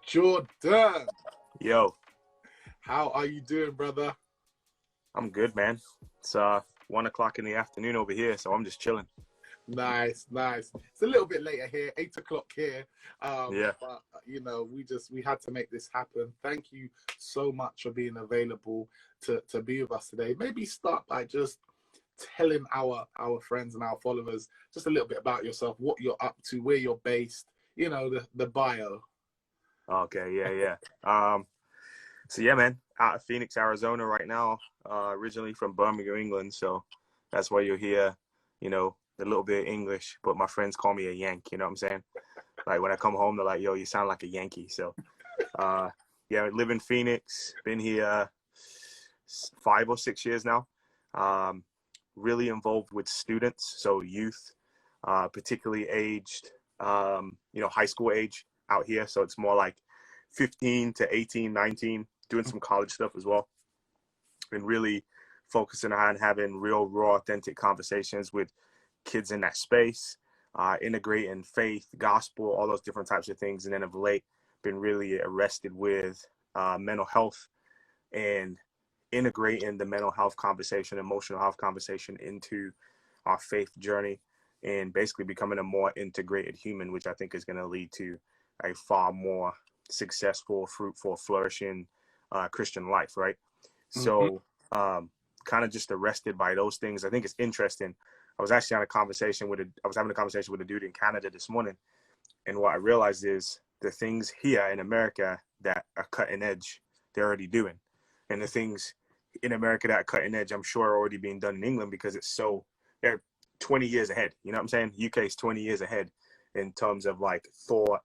Jordan, Yo, how are you doing, brother? I'm good, man. It's 1 o'clock in the afternoon over here, so I'm just chilling. Nice, nice. It's a little bit later here, 8 o'clock here. Yeah, But we had to make this happen. Thank you so much for being available to be with us today. Maybe start by just telling our friends and our followers just a little bit about yourself, what you're up to, where you're based, the bio. okay, yeah. So yeah, man, out of Phoenix, Arizona right now. Originally from Birmingham, England, so that's why you're here. A little bit of English, but my friends call me a Yank. You know what I'm saying? Like when I come home, they're like, "Yo, you sound like a Yankee." So, yeah, I live in Phoenix. Been here 5 or 6 years now. Um, really involved with students, so youth, particularly aged, high school age out here. So it's more like 15 to 18, 19, doing some college stuff as well. Been really focusing on having real, raw, authentic conversations with kids in that space, integrating faith, gospel, all those different types of things. And then of late, been really arrested with mental health and integrating the mental health conversation, emotional health conversation into our faith journey, and basically becoming a more integrated human, which I think is going to lead to a far more successful, fruitful, flourishing Christian life, right? Mm-hmm. So kind of just arrested by those things. I think it's interesting. I was actually having a conversation with a dude in Canada this morning, and what I realized is the things here in America that are cutting edge, they're already doing. And the things in America that are cutting edge, I'm sure are already being done in England because they're 20 years ahead. You know what I'm saying? UK is 20 years ahead in terms of like thought,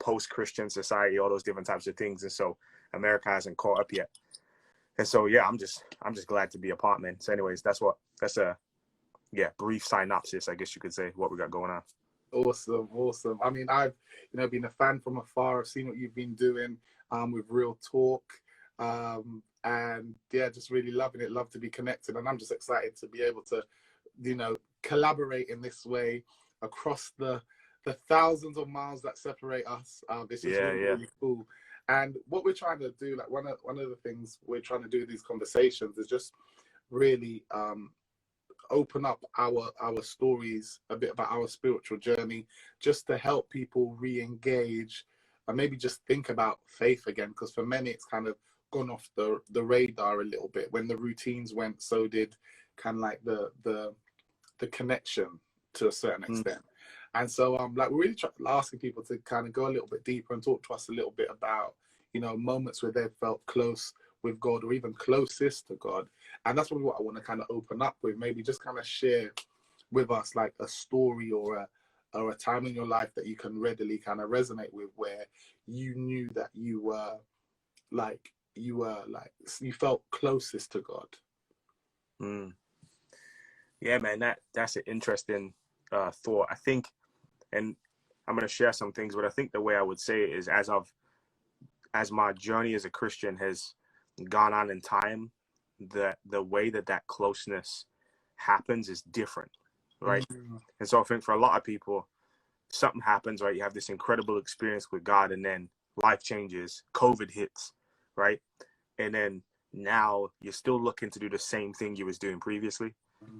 post-Christian society, all those different types of things. And so America hasn't caught up yet. And so, yeah, I'm just glad to be a part, man. So anyways, that's a brief synopsis, I guess you could say, what we got going on. Awesome, awesome. I mean, I've been a fan from afar. I've seen what you've been doing with Real Talk, and yeah, just really loving it. Love to be connected, and I'm just excited to be able to, collaborate in this way across the thousands of miles that separate us. It's just Yeah, really yeah. really cool. And what we're trying to do, like one of the things we're trying to do in these conversations is just really open up our stories a bit about our spiritual journey, just to help people re-engage and maybe just think about faith again, because for many it's kind of gone off the radar a little bit. When the routines went, so did kind of like the connection to a certain extent. And so like we're really asking people to kind of go a little bit deeper and talk to us a little bit about moments where they've felt close with God or even closest to God. And that's really what I want to kind of open up with. Maybe just kind of share with us like a story or a time in your life that you can readily kind of resonate with, where you knew that you felt closest to God. Mm. Yeah, man, that's an interesting thought. I think, and I'm going to share some things, but I think the way I would say it is as my journey as a Christian has gone on in time, the way that closeness happens is different, right? And so I think for a lot of people, something happens, right? You have this incredible experience with God, and then life changes, COVID hits, right? And then now you're still looking to do the same thing you was doing previously.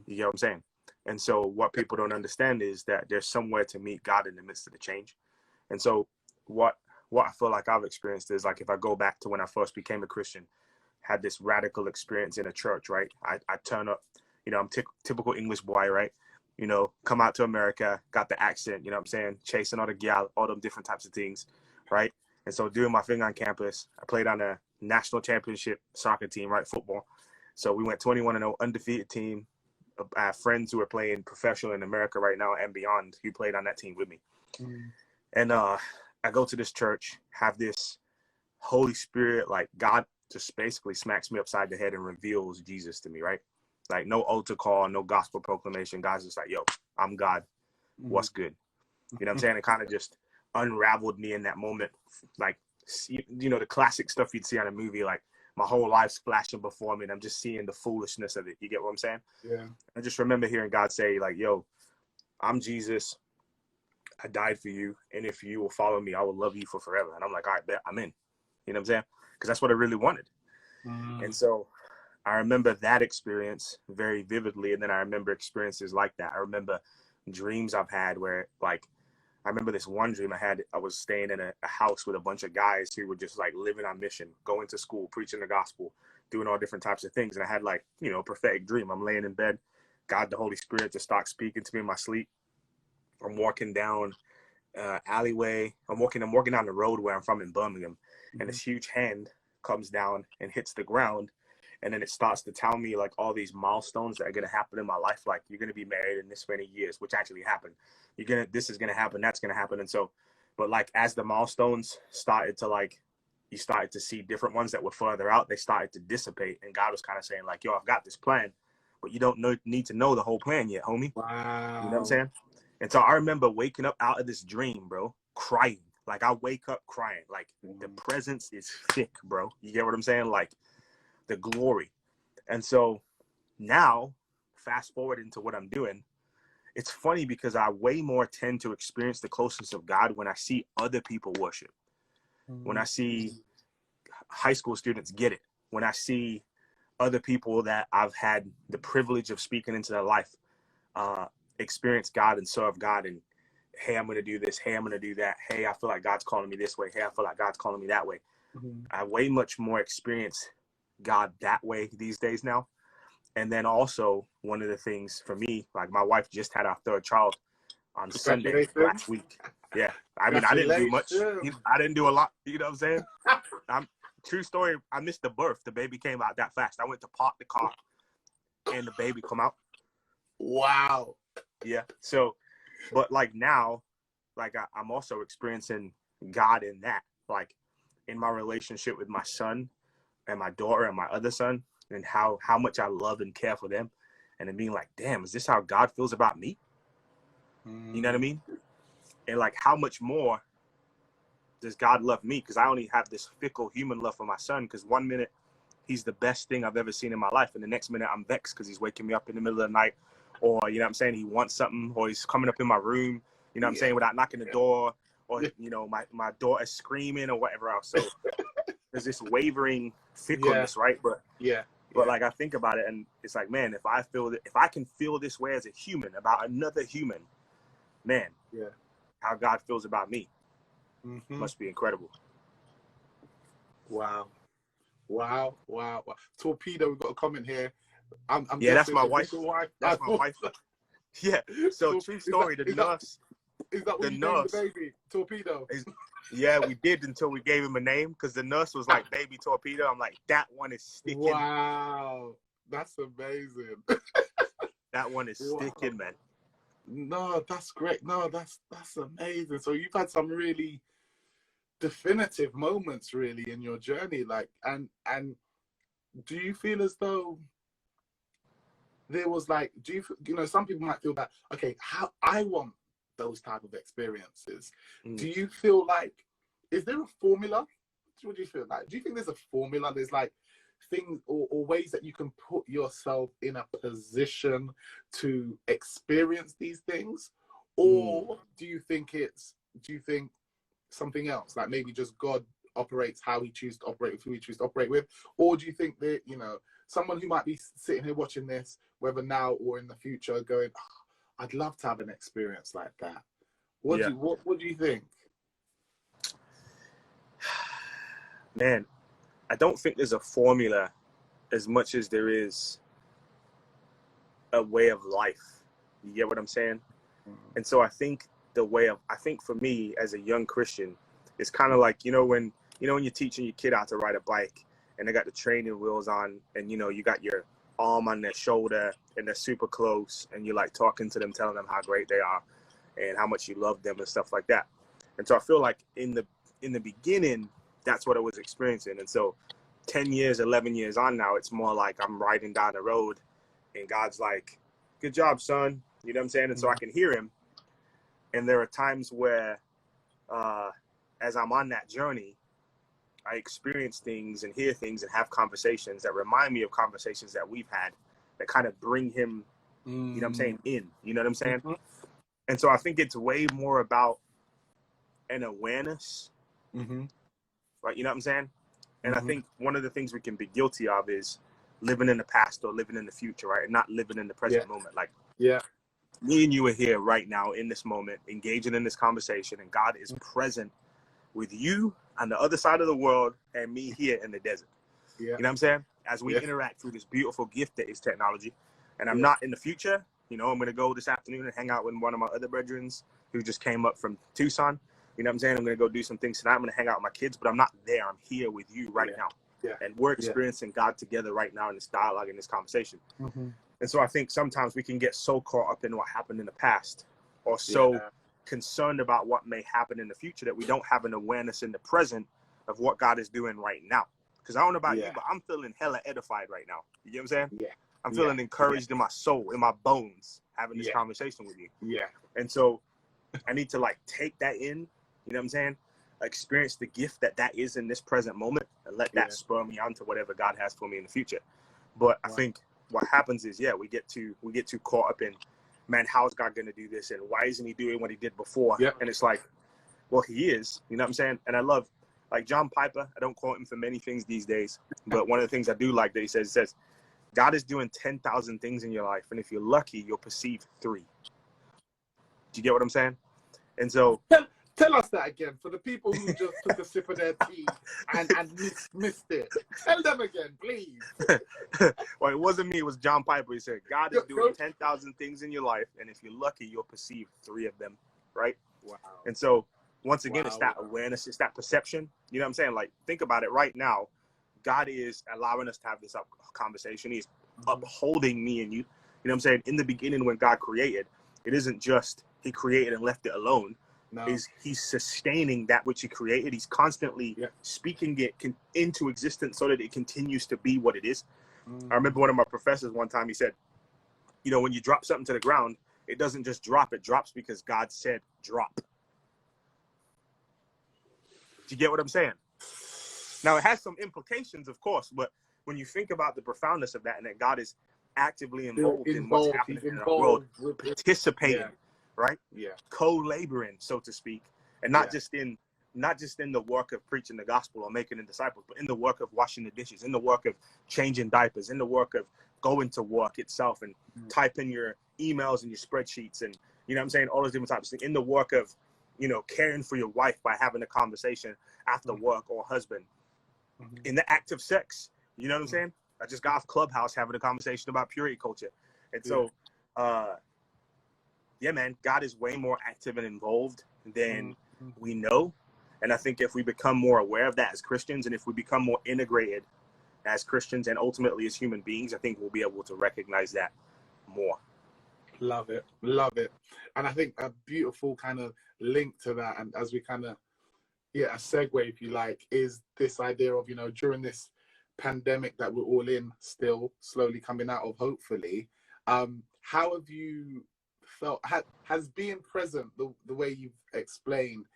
You get what I'm saying? And so what people don't understand is that there's somewhere to meet God in the midst of the change. And so what I feel like I've experienced is, like, if I go back to when I first became a Christian, had this radical experience in a church, right? I turn up, I'm typical English boy, right? Come out to America, got the accent, you know what I'm saying? Chasing all the gal, all them different types of things, right? And so doing my thing on campus, I played on a national championship soccer team, right? Football. So we went 21-0, undefeated team. I have friends who are playing professional in America right now and beyond who played on that team with me. And I go to this church, have this Holy Spirit, like God just basically smacks me upside the head and reveals Jesus to me, right? Like no altar call, no gospel proclamation. God's just like, yo, I'm God. What's good? You know what I'm saying? It kind of just unraveled me in that moment. Like, the classic stuff you'd see on a movie, like my whole life's flashing before me and I'm just seeing the foolishness of it. You get what I'm saying? Yeah. I just remember hearing God say, like, yo, I'm Jesus. I died for you, and if you will follow me, I will love you for forever. And I'm like, all right, bet, I'm in. You know what I'm saying? Because that's what I really wanted. And so I remember that experience very vividly. And then I remember experiences like that. I remember dreams I've had where, like, I remember this one dream I had. I was staying in a house with a bunch of guys who were just like living on mission, going to school, preaching the gospel, doing all different types of things. And I had, like, you know, a prophetic dream. I'm laying in bed. God, the Holy Spirit, just starts speaking to me in my sleep. I'm walking down alleyway. I'm walking down the road where I'm from in Birmingham, and this huge hand comes down and hits the ground, and then it starts to tell me like all these milestones that are gonna happen in my life. Like, you're gonna be married in this many years, which actually happened. This is gonna happen, that's gonna happen, and so, but like as the milestones started to, like, you started to see different ones that were further out, they started to dissipate, and God was kind of saying like, yo, I've got this plan, but you don't need to know the whole plan yet, homie. Wow. You know what I'm saying? And so I remember waking up out of this dream, bro, crying. Like, I wake up crying. Like, the presence is thick, bro. You get what I'm saying? Like, the glory. And so now, fast forward into what I'm doing, it's funny because I way more tend to experience the closeness of God when I see other people worship. When I see high school students get it. When I see other people that I've had the privilege of speaking into their life, experience God and serve God, and hey, I'm going to do this, hey, I'm going to do that, hey, I feel like God's calling me this way, hey, I feel like God's calling me that way. I way much more experience God that way these days now. And then also, one of the things for me, like, my wife just had our third child on Sunday last week. Yeah, I mean, I didn't do much. I didn't do a lot. You know what I'm saying? True story, I missed the birth. The baby came out that fast. I went to park the car and the baby come out. Wow. Yeah. So, but like now, like I'm also experiencing God in that, like in my relationship with my son and my daughter and my other son, and how much I love and care for them, and then being like, damn, is this how God feels about me? You know what I mean? And like, how much more does God love me? Because I only have this fickle human love for my son, because one minute he's the best thing I've ever seen in my life, and the next minute I'm vexed because he's waking me up in the middle of the night, or, you know what I'm saying, he wants something, or he's coming up in my room, you know what I'm saying, without knocking the door, or, you know, my daughter's screaming or whatever else. So there's this wavering fickleness, right? But like, I think about it, and it's like, man, if I can feel this way as a human about another human, man, how God feels about me must be incredible. Wow. Torpedo, we've got a comment here. I'm that's my wife. That's my wife. Yeah. So true story. The nurse. Is that what you named the baby? Torpedo. Yeah, we did, until we gave him a name, because the nurse was like, baby Torpedo. I'm like, that one is sticking. Wow. That's amazing. That one is sticking, man. No, that's great. No, that's amazing. So you've had some really definitive moments really in your journey, like, and do you feel as though there was, like, you know, some people might feel that, okay, how I want those type of experiences. Do you feel like, is there a formula? What do you feel like? Do you think there's a formula? There's like things or ways that you can put yourself in a position to experience these things? Or do you think something else, like maybe just God operates how he chooses to operate with who he chooses to operate with? Or do you think that, you know, someone who might be sitting here watching this, whether now or in the future, going, oh, I'd love to have an experience like that? What do you think? Man, I don't think there's a formula as much as there is a way of life. You get what I'm saying? And so I think for me as a young Christian, it's kind of like, you know, when you're teaching your kid how to ride a bike and they got the training wheels on, and, you know, you got your arm on their shoulder and they're super close, and you're like talking to them, telling them how great they are and how much you love them and stuff like that. And so I feel like in the beginning, that's what I was experiencing. And so 10 years, 11 years on now, it's more like I'm riding down the road and God's like, good job, son. You know what I'm saying? And so I can hear him. And there are times where, as I'm on that journey, I experience things and hear things and have conversations that remind me of conversations that we've had that kind of bring him, you know what I'm saying, in. You know what I'm saying? And so I think it's way more about an awareness, Mm-hmm. right? You know what I'm saying? And I Mm-hmm. think one of the things we can be guilty of is living in the past or living in the future, right? And not living in the present moment. Like, Yeah. me and you are here right now in this moment, engaging in this conversation, and God is present with you on the other side of the world and me here in the desert. Yeah. You know what I'm saying? As we Yeah. interact through this beautiful gift that is technology. And I'm Yeah. not in the future. You know, I'm going to go this afternoon and hang out with one of my other brethren who just came up from Tucson. You know what I'm saying? I'm going to go do some things tonight. I'm going to hang out with my kids, but I'm not there. I'm here with you right now. Yeah. And we're Yeah. experiencing God together right now in this dialogue, in this conversation. Mm-hmm. And so I think sometimes we can get so caught up in what happened in the past, or so concerned about what may happen in the future, that we don't have an awareness in the present of what God is doing right now. Because I don't know about you, but I'm feeling hella edified right now. You get what I'm saying? Yeah. I'm feeling encouraged in my soul, in my bones, having this conversation with you. Yeah. And so I need to like take that in, you know what I'm saying? Experience the gift that is in this present moment, and let that spur me on to whatever God has for me in the future. But I think what happens is, we get too caught up in, man, how is God going to do this? And why isn't he doing what he did before? Yep. And it's like, well, he is, you know what I'm saying? And I love, like John Piper, I don't quote him for many things these days, but one of the things I do like that he says, God is doing 10,000 things in your life, and if you're lucky, you'll perceive 3. Do you get what I'm saying? And so tell us that again for the people who just took a sip of their tea and missed it. Tell them again, please. Well, it wasn't me, it was John Piper. He said, God is doing 10,000 things in your life, and if you're lucky, you'll perceive 3 of them, right? Wow. And so once again, it's that awareness, it's that perception. You know what I'm saying? Like, think about it right now. God is allowing us to have this conversation. He's upholding me and you. You know what I'm saying? In the beginning, when God created, it isn't just he created and left it alone. No. He's sustaining that which he created. He's constantly speaking it into existence so that it continues to be what it is. I remember one of my professors one time, he said, you know, when you drop something to the ground, it doesn't just drop. It drops because God said drop. Do you get what I'm saying? Now, it has some implications, of course, but when you think about the profoundness of that, and that God is actively involved in what's happening in our world, participating, right? Yeah. Co-laboring, so to speak, and not just in the work of preaching the gospel or making disciples, but in the work of washing the dishes, in the work of changing diapers, in the work of going to work itself and typing your emails and your spreadsheets, and you know what I'm saying, all those different types of things, in the work of, you know, caring for your wife by having a conversation after work, or husband, in the act of sex. You know what I'm saying? I just got off Clubhouse having a conversation about purity culture. And so, man, God is way more active and involved than we know. And I think if we become more aware of that as Christians, and if we become more integrated as Christians and ultimately as human beings, I think we'll be able to recognize that more. Love it. Love it. And I think a beautiful kind of link to that, and as we kind of, a segue, if you like, is this idea of, you know, during this pandemic that we're all in, still slowly coming out of, hopefully, how have you felt, has being present the way you've explained,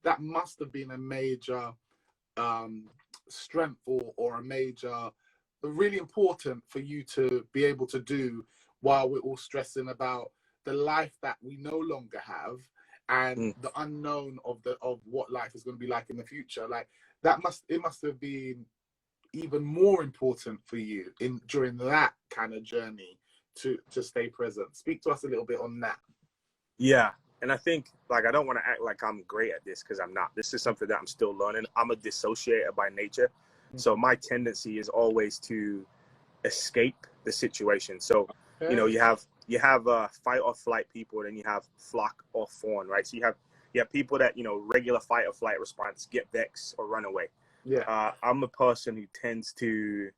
that must have been a major strength or a major, really important for you to be able to do while we're all stressing about the life that we no longer have, and the unknown of what life is going to be like in the future. Like, it must have been even more important for you during that kind of journey to stay present. Speak to us a little bit on that. Yeah. And I think, like, I don't want to act like I'm great at this, because I'm not. This is something that I'm still learning. I'm a dissociator by nature. So my tendency is always to escape the situation. So, you know, you have fight or flight people, and then you have flock or fawn, right? So you have people that, you know, regular fight or flight response, get vexed or run away. Yeah. I'm a person who tends to,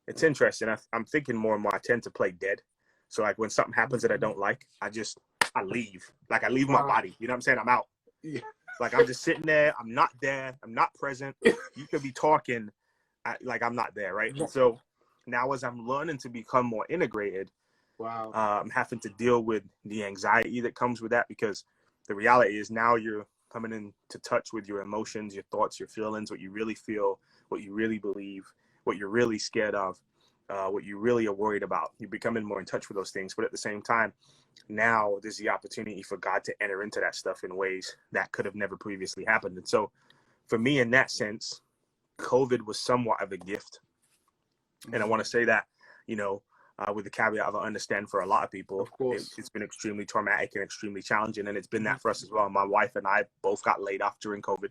it's interesting. I'm thinking more and more, I tend to play dead. So like when something happens that I don't like, I leave. Like, I leave my body. You know what I'm saying? I'm out. Yeah. Like, I'm just sitting there. I'm not there. I'm not present. You could be talking, like I'm not there, right? And so now, as I'm learning to become more integrated, I'm having to deal with the anxiety that comes with that, because the reality is now you're coming into touch with your emotions, your thoughts, your feelings, what you really feel, what you really believe, what you're really scared of. what you really are worried about. You're becoming more in touch with those things. But at the same time, now there's the opportunity for God to enter into that stuff in ways that could have never previously happened. And so for me, in that sense, COVID was somewhat of a gift. And I want to say that, you know, with the caveat of I understand for a lot of people, Of course. it's been extremely traumatic and extremely challenging. And it's been that for us as well. My wife and I both got laid off during COVID.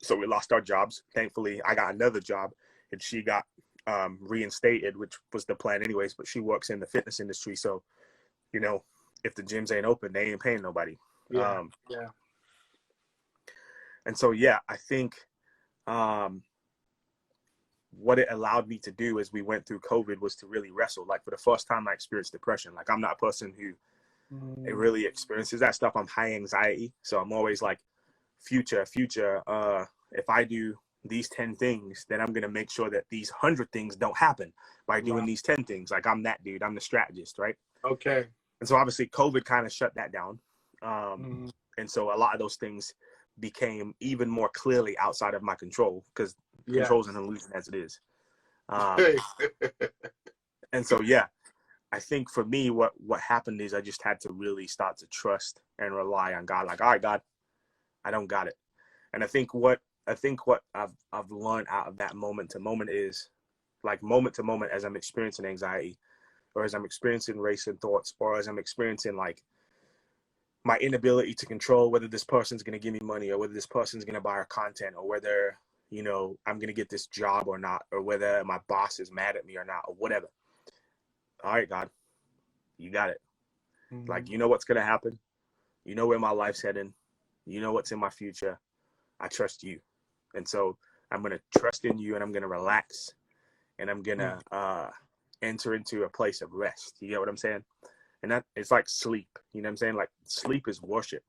So we lost our jobs. Thankfully, I got another job and she got reinstated, which was the plan anyways, but she works in the fitness industry. So, you know, if the gyms ain't open, they ain't paying nobody. Yeah. And so, yeah, I think what it allowed me to do as we went through COVID was to really wrestle. Like for the first time I experienced depression. Like I'm not a person who it really experiences that stuff. I'm high anxiety. So I'm always like future. If I do these 10 things, then I'm going to make sure that these 100 things don't happen by doing these 10 things. Like I'm that dude, I'm the strategist. Right. Okay. And so obviously COVID kind of shut that down. And so a lot of those things became even more clearly outside of my control because control's an illusion as it is. And so, yeah, I think for me, what happened is I just had to really start to trust and rely on God. Like, all right, God, I don't got it. And I think what I've learned out of that moment to moment is like moment to moment as I'm experiencing anxiety or as I'm experiencing racing thoughts or as I'm experiencing like my inability to control whether this person's going to give me money or whether this person's going to buy our content or whether, you know, I'm going to get this job or not, or whether my boss is mad at me or not, or whatever. All right, God, you got it. Like, you know what's going to happen. You know where my life's heading. You know what's in my future. I trust you. And so I'm going to trust in you and I'm going to relax and I'm going to enter into a place of rest. You get what I'm saying? And that it's like sleep. You know what I'm saying? Like sleep is worship.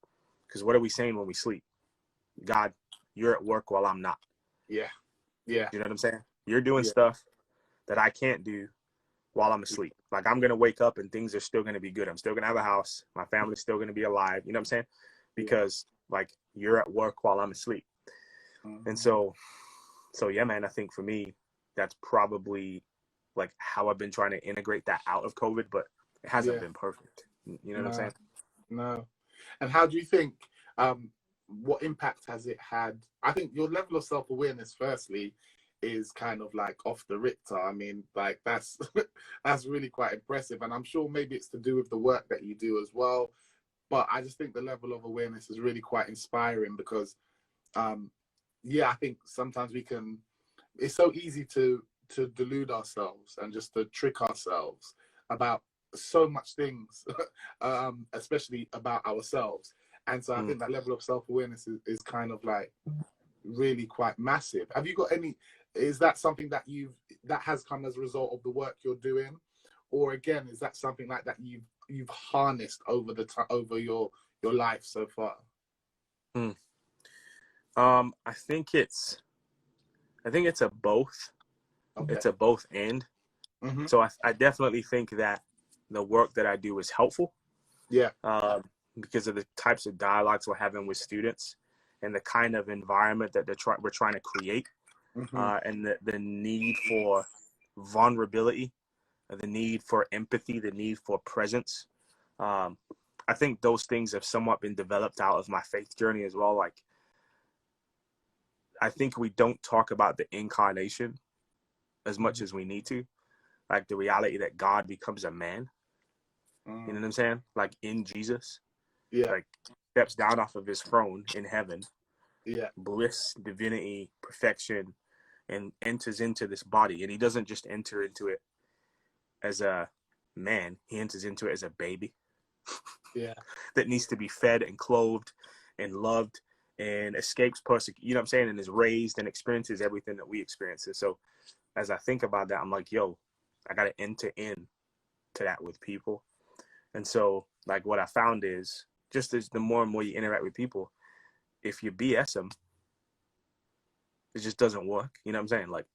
Because what are we saying when we sleep? God, you're at work while I'm not. Yeah. Yeah. You know what I'm saying? You're doing stuff that I can't do while I'm asleep. Like I'm going to wake up and things are still going to be good. I'm still going to have a house. My family's still going to be alive. You know what I'm saying? Because like you're at work while I'm asleep. And so yeah, man, I think for me, that's probably like how I've been trying to integrate that out of COVID, but it hasn't been perfect. You know what I'm saying? No. And how do you think, what impact has it had? I think your level of self-awareness, firstly, is kind of like off the Richter. I mean, like that's that's really quite impressive. And I'm sure maybe it's to do with the work that you do as well. But I just think the level of awareness is really quite inspiring because, I think sometimes it's so easy to delude ourselves and just to trick ourselves about so much things, especially about ourselves. And so I think that level of self-awareness is kind of like really quite massive. Have you got is that something that has come as a result of the work you're doing? Or again, is that something like that you've harnessed over over your life so far? I think it's a both. Okay. It's a both and. So I definitely think that the work that I do is helpful. Yeah. Because of the types of dialogues we're having with students and the kind of environment that we're trying to create, and the need for vulnerability, the need for empathy, the need for presence. I think those things have somewhat been developed out of my faith journey as well. Like, I think we don't talk about the incarnation as much as we need to. Like the reality that God becomes a man. You know what I'm saying? Like in Jesus. Yeah. Like steps down off of his throne in heaven. Yeah. Bliss, divinity, perfection, and enters into this body. And he doesn't just enter into it as a man. He enters into it as a baby. Yeah. That needs to be fed and clothed and loved and escapes persecution. You know what I'm saying? And is raised and experiences everything that we experience. And so as I think about that, I'm like, yo, I got to enter in to that with people. And so like what I found is just as the more and more you interact with people, if you BS them, it just doesn't work. You know what I'm saying? Like,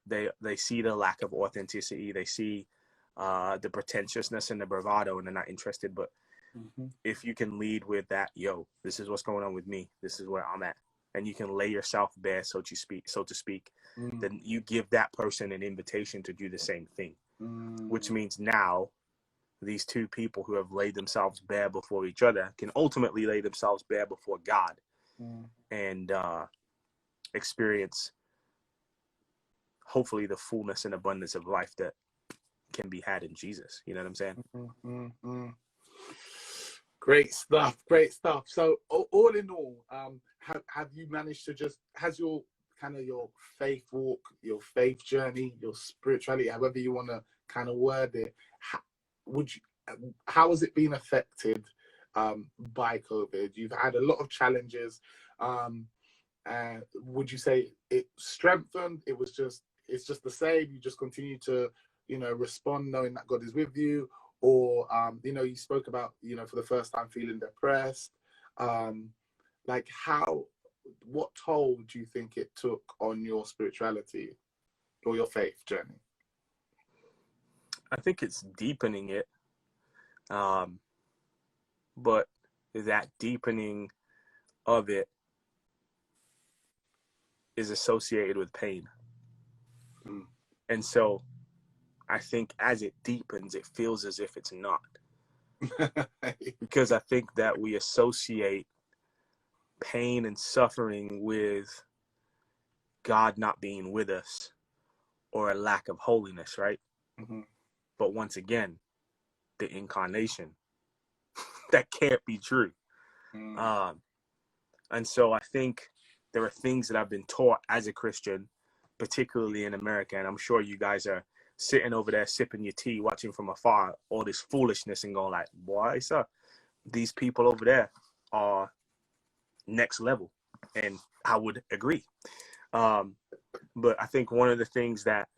they see the lack of authenticity. They see the pretentiousness and the bravado, and they're not interested. But if you can lead with that, yo, this is what's going on with me. This is where I'm at. and you can lay yourself bare, so to speak, then you give that person an invitation to do the same thing, which means now these two people who have laid themselves bare before each other can ultimately lay themselves bare before God and experience, hopefully, the fullness and abundance of life that can be had in Jesus. You know what I'm saying? Great stuff. Great stuff. So all in all, have you managed to has your kind of your faith walk, your faith journey, your spirituality, however you want to kind of word it, how has it been affected by COVID? You've had a lot of challenges. Would you say it strengthened? It's just the same. You just continue to, respond knowing that God is with you, or you spoke about, for the first time feeling depressed. What toll do you think it took on your spirituality or your faith journey? I think it's deepening it. But that deepening of it is associated with pain. And so I think as it deepens, it feels as if it's not. Because I think that we associate pain and suffering with God not being with us or a lack of holiness, right? But once again, the incarnation, that can't be true. And so I think there are things that I've been taught as a Christian, particularly in America, and I'm sure you guys are sitting over there sipping your tea, watching from afar all this foolishness and going like, boy, sir, these people over there are next level. And I would agree. But I think one of the things that,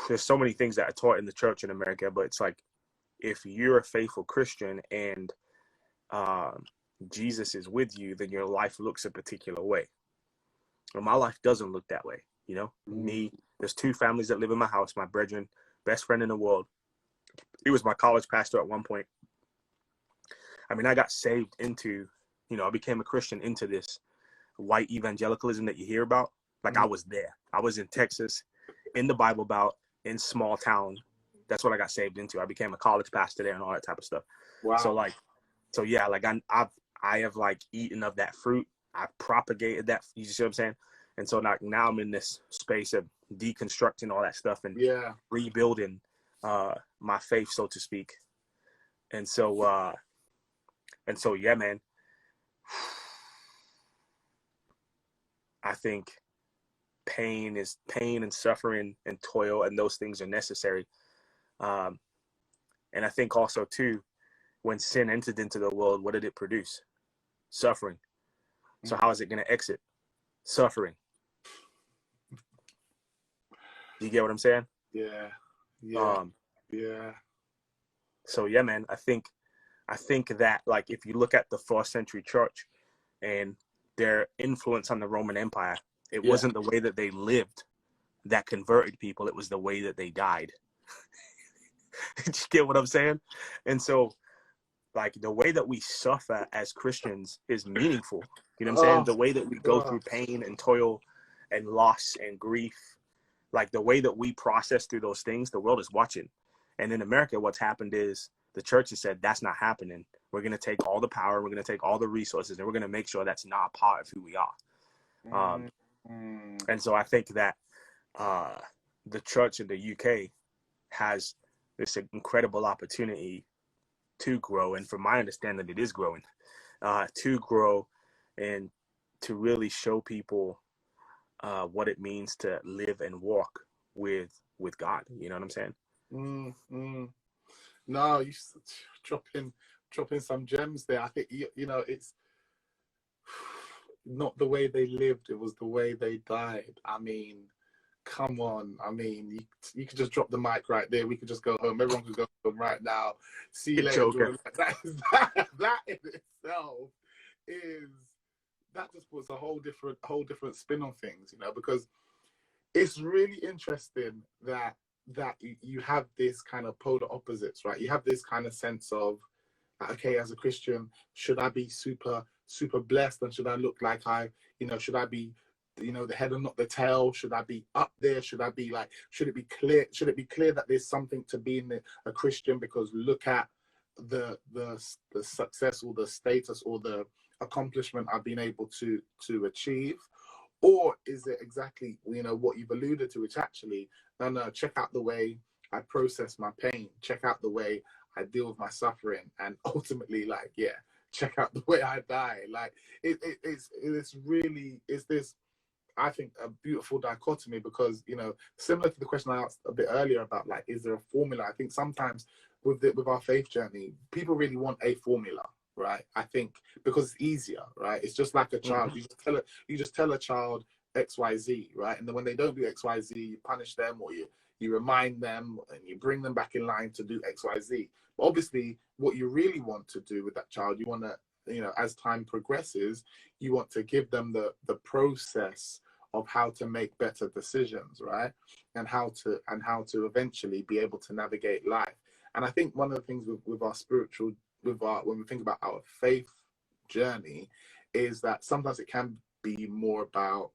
there's so many things that are taught in the church in America, but it's like, if you're a faithful Christian and Jesus is with you, then your life looks a particular way. Well, my life doesn't look that way. Me, there's two families that live in my house. My brethren, best friend in the world. He was my college pastor at one point. I mean, I got saved into, I became a Christian into this white evangelicalism that you hear about. Like I was there. I was in Texas, in the Bible Belt, in small town. That's what I got saved into. I became a college pastor there and all that type of stuff. Wow. So yeah, like I have like eaten of that fruit. I propagated that. You see what I'm saying? And so now I'm in this space of deconstructing all that stuff and rebuilding my faith, so to speak. And so yeah, man. I think pain and suffering and toil and those things are necessary. And I think also too, when sin entered into the world, what did it produce? Suffering. So how is it going to exit? Suffering. You get what I'm saying? Yeah. So yeah, man, I think that, like, if you look at the first century church and their influence on the Roman Empire, it wasn't the way that they lived that converted people. It was the way that they died. You get what I'm saying? And so, like, the way that we suffer as Christians is meaningful. You know what I'm saying? The way that we go through pain and toil and loss and grief, like the way that we process through those things, the world is watching. And in America, what's happened is the church has said, that's not happening. We're going to take all the power, we're going to take all the resources, and we're going to make sure that's not a part of who we are. And so I think that the church in the UK has this incredible opportunity to grow, and from my understanding, it is growing, to grow and to really show people what it means to live and walk with God. You know what I'm saying? No, you dropping some gems there. I think it's not the way they lived; it was the way they died. I mean, come on. I mean, you could just drop the mic right there. We could just go home. Everyone could go home right now. See you later, Jordan. That in itself that just puts a whole different spin on things, because it's really interesting that you have this kind of polar opposites, right? You have this kind of sense of, okay, as a Christian, should I be super super blessed, and should I look like should I be, the head and not the tail? Should I be up there? Should I be like, should it be clear that there's something to being a Christian, because look at the success or the status or the accomplishment I've been able to achieve? Or is it exactly, what you've alluded to, which actually, no, check out the way I process my pain, check out the way I deal with my suffering, and ultimately, like, yeah, check out the way I die. Like, it's this, I think, a beautiful dichotomy, because, similar to the question I asked a bit earlier about, like, is there a formula? I think sometimes with our faith journey, people really want a formula, right? I think because it's easier, right? It's just like a child. Mm-hmm. You just tell a child XYZ, right? And then when they don't do XYZ, you punish them, or you remind them, and you bring them back in line to do XYZ. But obviously, what you really want to do with that child, you want to, as time progresses, you want to give them the process of how to make better decisions, right? And how to eventually be able to navigate life. And I think one of the things with our spiritual, when we think about our faith journey, is that sometimes it can be more about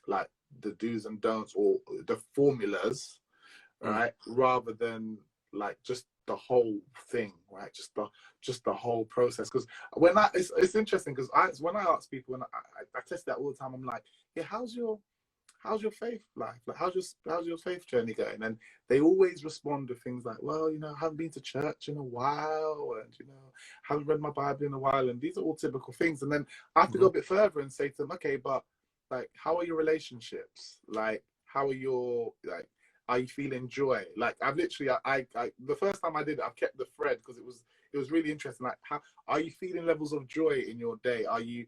like the do's and don'ts, or the formulas, right? Rather than like just the whole thing, right? Just the whole process. Because it's interesting, because when I ask people, and I test that all the time, I'm like, yeah, how's your faith life? Like, how's your faith journey going? And they always respond with things like, well, I haven't been to church in a while, and haven't read my Bible in a while, and these are all typical things. And then I have to go a bit further and say to them, okay, but like, how are your relationships? Like, how are your, like, are you feeling joy? Like, I've literally, I the first time I did it, I've kept the thread, because it was really interesting. Like, how are you feeling levels of joy in your day? Are you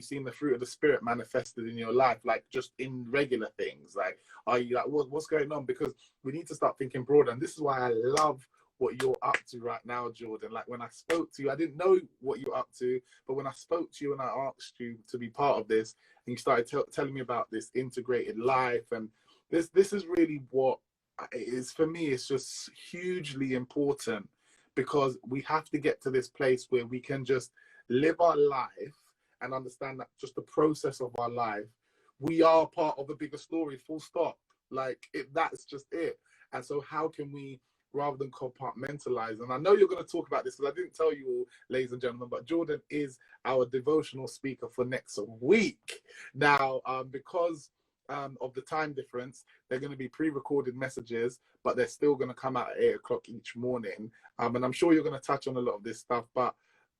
seeing the fruit of the spirit manifested in your life, like just in regular things? Like, are you like, what's going on? Because we need to start thinking broader. And this is why I love what you're up to right now, Jordan. Like, when I spoke to you, I didn't know what you're up to, but when I spoke to you and I asked you to be part of this, and you started telling me about this integrated life, and this is really what it is for me. It's just hugely important, because we have to get to this place where we can just live our life and understand that just the process of our life, we are part of a bigger story, full stop. Like, that's just it. And so how can we, rather than compartmentalize, and I know you're going to talk about this, because I didn't tell you all, ladies and gentlemen, but Jordan is our devotional speaker for next week. Now, because of the time difference, they're going to be pre-recorded messages, but they're still going to come out at 8 o'clock each morning. And I'm sure you're going to touch on a lot of this stuff, but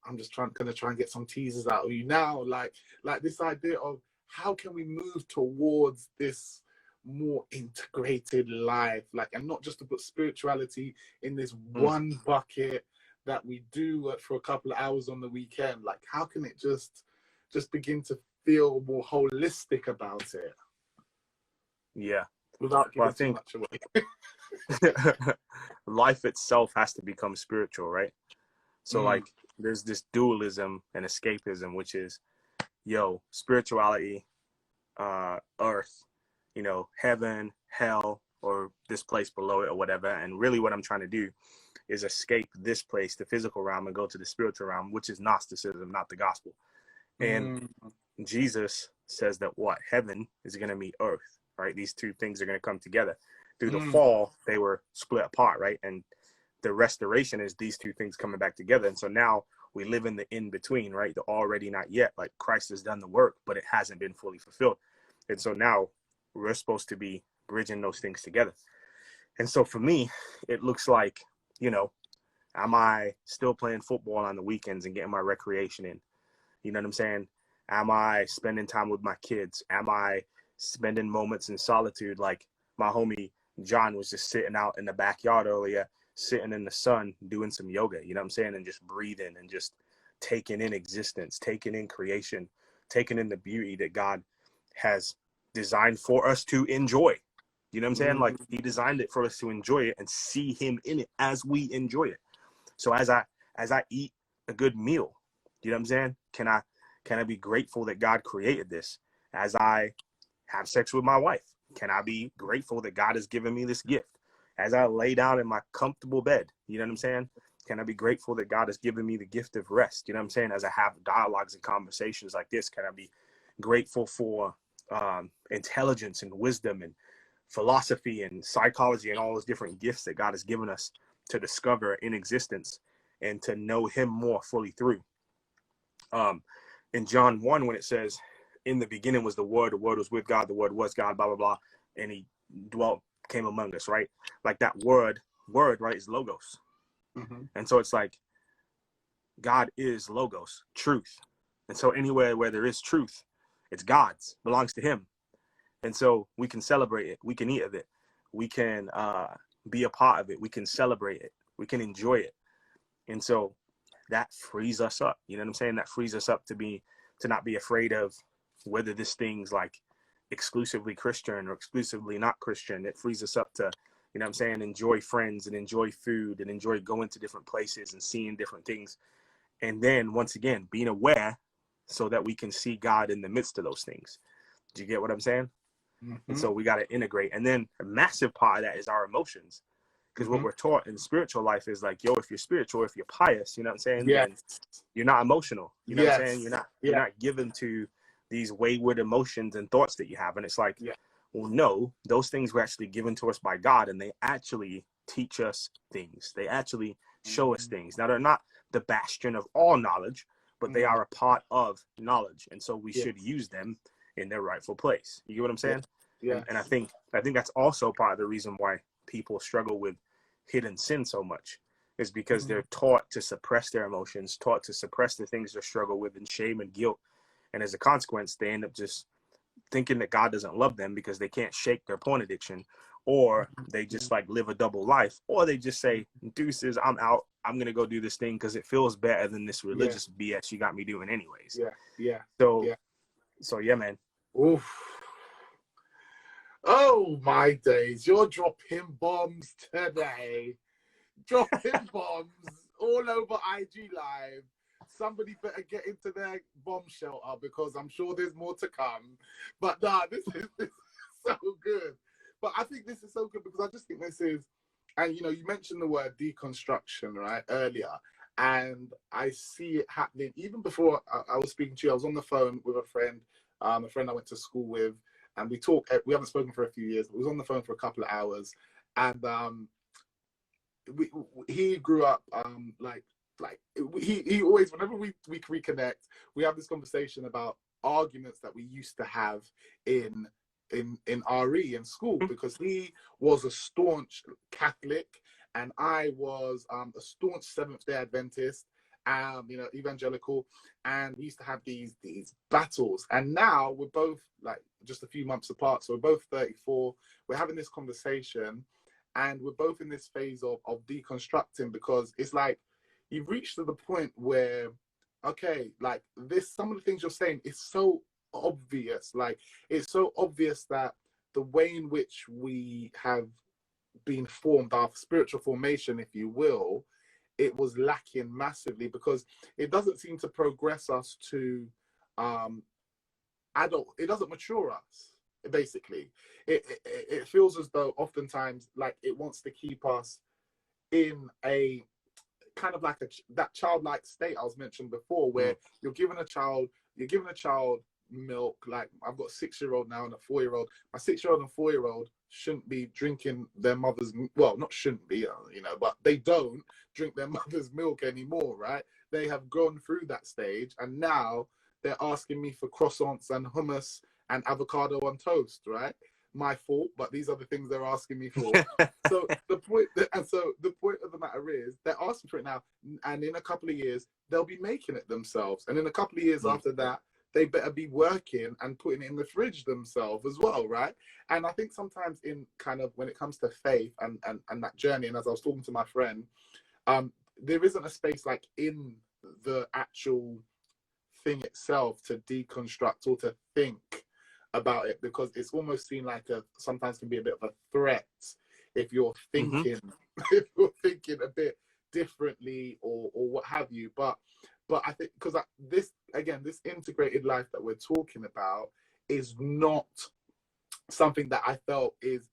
I'm just going to try and get some teasers out of you now, like this idea of how can we move towards this more integrated life, like, and not just to put spirituality in this one bucket that we do for a couple of hours on the weekend. Like, how can it just begin to feel more holistic about it? Yeah. Without giving too much away. Life itself has to become spiritual, right? So like, there's this dualism and escapism, which is, spirituality, earth, heaven, hell, or this place below it, or whatever. And really what I'm trying to do is escape this place, the physical realm, and go to the spiritual realm, which is Gnosticism, not the gospel. And Jesus says that heaven is going to meet earth, right? These two things are going to come together. Through the fall, they were split apart, right? And the restoration is these two things coming back together. And so now we live in the in-between, right? The already not yet. Like, Christ has done the work, but it hasn't been fully fulfilled. And so now we're supposed to be bridging those things together. And so for me, it looks like, am I still playing football on the weekends and getting my recreation in? You know what I'm saying? Am I spending time with my kids? Am I spending moments in solitude? Like, my homie John was just sitting out in the backyard earlier, sitting in the sun, doing some yoga, you know what I'm saying? And just breathing and just taking in existence, taking in creation, taking in the beauty that God has designed for us to enjoy. You know what I'm saying? Like, he designed it for us to enjoy it and see him in it as we enjoy it. So as I eat a good meal, you know what I'm saying? Can I be grateful that God created this? As I have sex with my wife, can I be grateful that God has given me this gift? As I lay down in my comfortable bed, you know what I'm saying? Can I be grateful that God has given me the gift of rest? You know what I'm saying? As I have dialogues and conversations like this, can I be grateful for intelligence and wisdom and philosophy and psychology and all those different gifts that God has given us to discover in existence and to know him more fully through? In John 1, when it says, in the beginning was the word was with God, the word was God, blah, blah, blah, and he came among us, right? Like that word, right, is logos. Mm-hmm. And so it's like, God is logos, truth. And so anywhere where there is truth, it's God's, belongs to him. And so we can celebrate it. We can eat of it. We can be a part of it. We can celebrate it. We can enjoy it. And so that frees us up. You know what I'm saying? That frees us up to not be afraid of whether this thing's like exclusively Christian or exclusively not Christian. It frees us up to, you know what I'm saying, enjoy friends and enjoy food and enjoy going to different places and seeing different things. And then once again, being aware so that we can see God in the midst of those things. Do you get what I'm saying? Mm-hmm. And so we got to integrate. And then a massive part of that is our emotions. Because what we're taught in spiritual life is like, yo, if you're spiritual, if you're pious, you know what I'm saying? Yes. Then you're not emotional. You know what I'm saying? You're not given to these wayward emotions and thoughts that you have. And it's like, well, no, those things were actually given to us by God, and they actually teach us things. They actually show us things. Now, they're not the bastion of all knowledge, but they are a part of knowledge. And so we should use them in their rightful place. You get what I'm saying? Yeah. And I think that's also part of the reason why people struggle with hidden sin so much, is because they're taught to suppress their emotions, taught to suppress the things they struggle with, and shame and guilt. And as a consequence, they end up just thinking that God doesn't love them because they can't shake their porn addiction, or they just like live a double life, or they just say, deuces, I'm out. I'm going to go do this thing because it feels better than this religious BS you got me doing anyways. So yeah, man. Oof. Oh my days, you're dropping bombs today. Dropping bombs all over IG Live. Somebody better get into their bomb shelter because I'm sure there's more to come. But this is so good. But I think this is so good because I just think this is, and you mentioned the word deconstruction, right, earlier. And I see it happening even before I was speaking to you. I was on the phone with a friend I went to school with. And we talk. We haven't spoken for a few years, but we was on the phone for a couple of hours. And he grew up he always, whenever we reconnect, we have this conversation about arguments that we used to have in RE in school, because he was a staunch Catholic and I was a staunch Seventh-day Adventist, evangelical, and we used to have these battles. And now we're both like just a few months apart, so we're both 34. We're having this conversation, and we're both in this phase of deconstructing, because it's like you've reached to the point where, okay, like some of the things you're saying is so obvious. Like it's so obvious that the way in which we have been formed, our spiritual formation, if you will, it was lacking massively, because it doesn't seem to progress us to adult. It doesn't mature us, basically. It feels as though oftentimes like it wants to keep us in a kind of like that childlike state I was mentioned before, where you're giving a child milk. Like I've got a 6-year-old now and a 4-year-old. My 6-year-old and 4-year-old shouldn't be drinking their mother's, well, not shouldn't be, but they don't drink their mother's milk anymore, right? They have gone through that stage, and now they're asking me for croissants and hummus and avocado on toast, right? My fault, but these are the things they're asking me for. So the point of the matter is they're asking for it now, and in a couple of years they'll be making it themselves, and in a couple of years after that, they better be working and putting it in the fridge themselves as well, right? And I think sometimes in kind of when it comes to faith and that journey, and as I was talking to my friend, there isn't a space like in the actual thing itself to deconstruct or to think about it, because it's almost seen like sometimes can be a bit of a threat if you're thinking if you're thinking a bit differently or what have you. But I think because this integrated life that we're talking about is not something that I felt is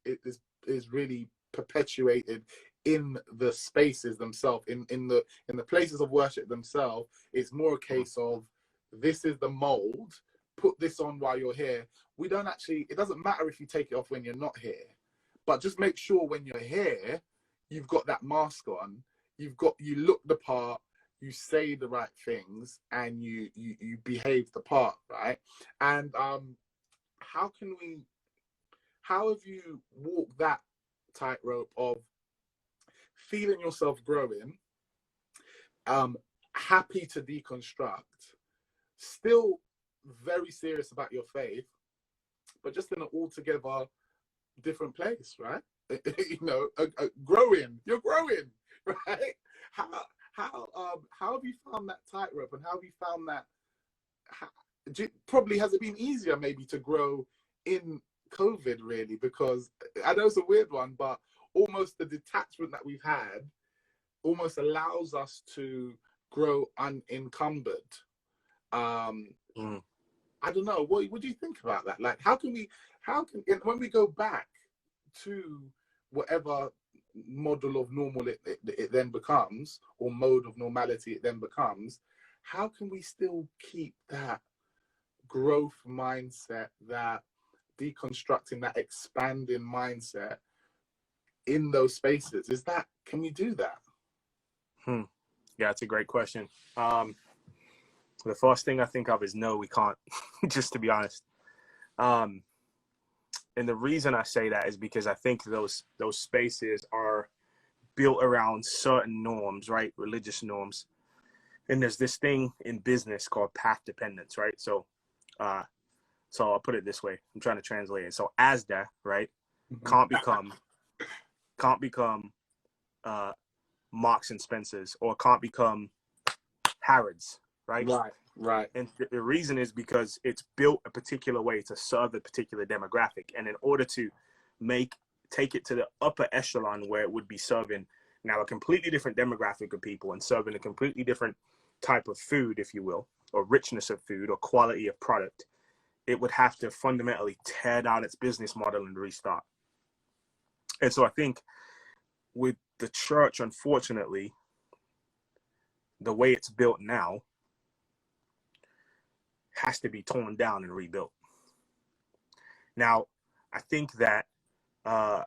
really perpetuated in the spaces themselves, in the places of worship themselves. It's more a case of, this is the mold, put this on while you're here. We don't actually, it doesn't matter if you take it off when you're not here, but just make sure when you're here, you've got that mask on, you look the part, you say the right things, and you behave the part, right? And how have you walked that tightrope of feeling yourself growing, happy to deconstruct, still very serious about your faith, but just in an altogether different place, right? You know, you're growing, right? How have you found that tightrope, and how have you found that? Probably has it been easier maybe to grow in COVID, really? Because I know it's a weird one, but almost the detachment that we've had almost allows us to grow unencumbered. I don't know. What do you think about that? Like, how can when we go back to whatever model of normal it then becomes, or mode of normality it then becomes, how can we still keep that growth mindset, that deconstructing, that expanding mindset in those spaces? Can we do that? Yeah, it's a great question. The first thing I think of is no, we can't, just to be honest. And the reason I say that is because I think those spaces are built around certain norms, right? Religious norms. And there's this thing in business called path dependence, right? So I'll put it this way. I'm trying to translate it. So Asda, right, can't become Marks and Spencers, or can't become Harrods, right? Right. And the reason is because it's built a particular way to serve a particular demographic. And in order to take it to the upper echelon where it would be serving now a completely different demographic of people and serving a completely different type of food, if you will, or richness of food or quality of product, it would have to fundamentally tear down its business model and restart. And so I think with the church, unfortunately, the way it's built now has to be torn down and rebuilt. Now, I think that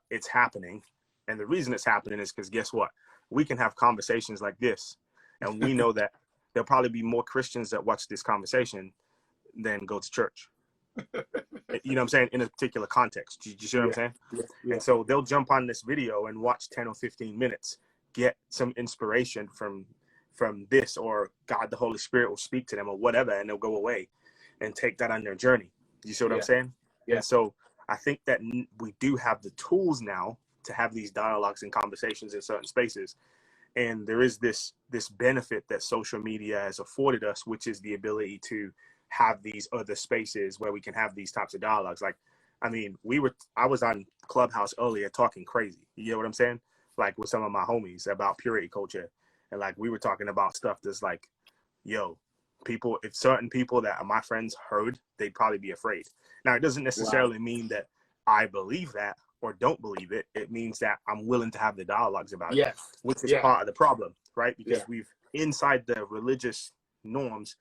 it's happening. And the reason it's happening is because guess what? We can have conversations like this, and we know that there'll probably be more Christians that watch this conversation than go to church. You know what I'm saying? In a particular context. Do you see what I'm saying? Yeah. And so they'll jump on this video and watch 10 or 15 minutes, get some inspiration from this, or God, the Holy Spirit will speak to them or whatever, and they'll go away and take that on their journey. You see what I'm saying? Yeah. And so I think that we do have the tools now to have these dialogues and conversations in certain spaces. And there is this benefit that social media has afforded us, which is the ability to have these other spaces where we can have these types of dialogues. Like, I mean, I was on Clubhouse earlier talking crazy. You know what I'm saying? Like with some of my homies about purity culture. And like, we were talking about stuff that's like, yo, if certain people that are my friends heard, they'd probably be afraid. Now, it doesn't necessarily mean that I believe that or don't believe it. It means that I'm willing to have the dialogues about it, which is part of the problem, right? Because we've, inside the religious norms,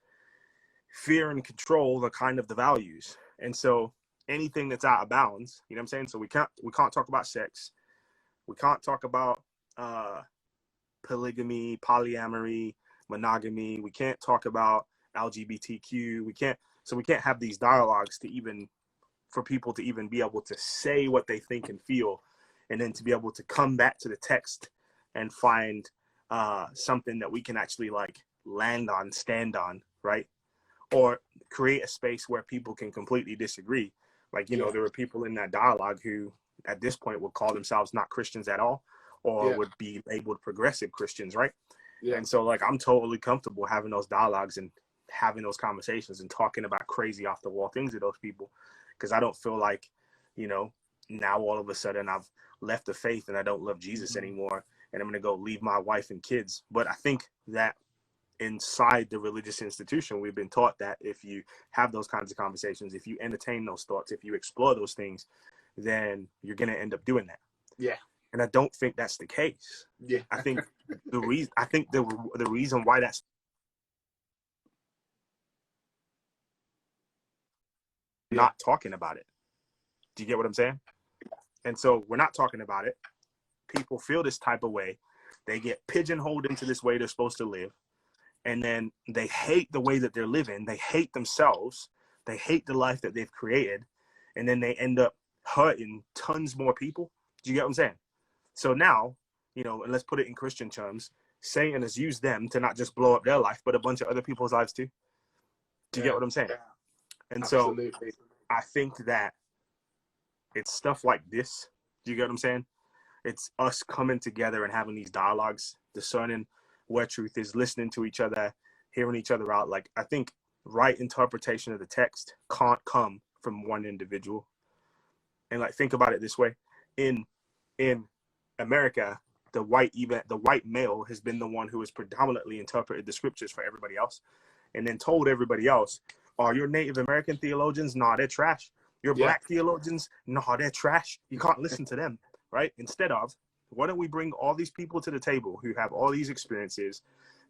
fear and control are kind of the values. And so anything that's out of bounds, you know what I'm saying? So we can't talk about sex. We can't talk about polygamy, polyamory, monogamy. We can't talk about LGBTQ. We can't have these dialogues for people to even be able to say what they think and feel, and then to be able to come back to the text and find something that we can actually like land on, stand on, right? Or create a space where people can completely disagree. Like, you know, there were people in that dialogue who at this point would call themselves not Christians at all, or would be labeled progressive Christians, right? And so like, I'm totally comfortable having those dialogues and having those conversations and talking about crazy off the wall things to those people, because I don't feel like, you know, now all of a sudden I've left the faith and I don't love Jesus anymore, and I'm going to go leave my wife and kids. But I think that inside the religious institution, we've been taught that if you have those kinds of conversations, if you entertain those thoughts, if you explore those things, then you're going to end up doing that. And I don't think that's the case. Yeah. I think the reason why that's not talking about it. Do you get what I'm saying? And so we're not talking about it. People feel this type of way. They get pigeonholed into this way they're supposed to live. And then they hate the way that they're living. They hate themselves. They hate the life that they've created. And then they end up hurting tons more people. Do you get what I'm saying? So now, you know, and let's put it in Christian terms, Satan has used them to not just blow up their life, but a bunch of other people's lives too. Do you get what I'm saying? And Absolutely. so I think that it's stuff like this. Do you get what I'm saying? It's us coming together and having these dialogues, discerning where truth is, listening to each other, hearing each other out. Like, I think right interpretation of the text can't come from one individual. And like, think about it this way. In America, the white male has been the one who has predominantly interpreted the scriptures for everybody else, and then told everybody else, "Oh, your Native American theologians, nah, they're trash. Your black theologians, nah, they're trash. You can't listen to them." Right? Instead of, why don't we bring all these people to the table who have all these experiences,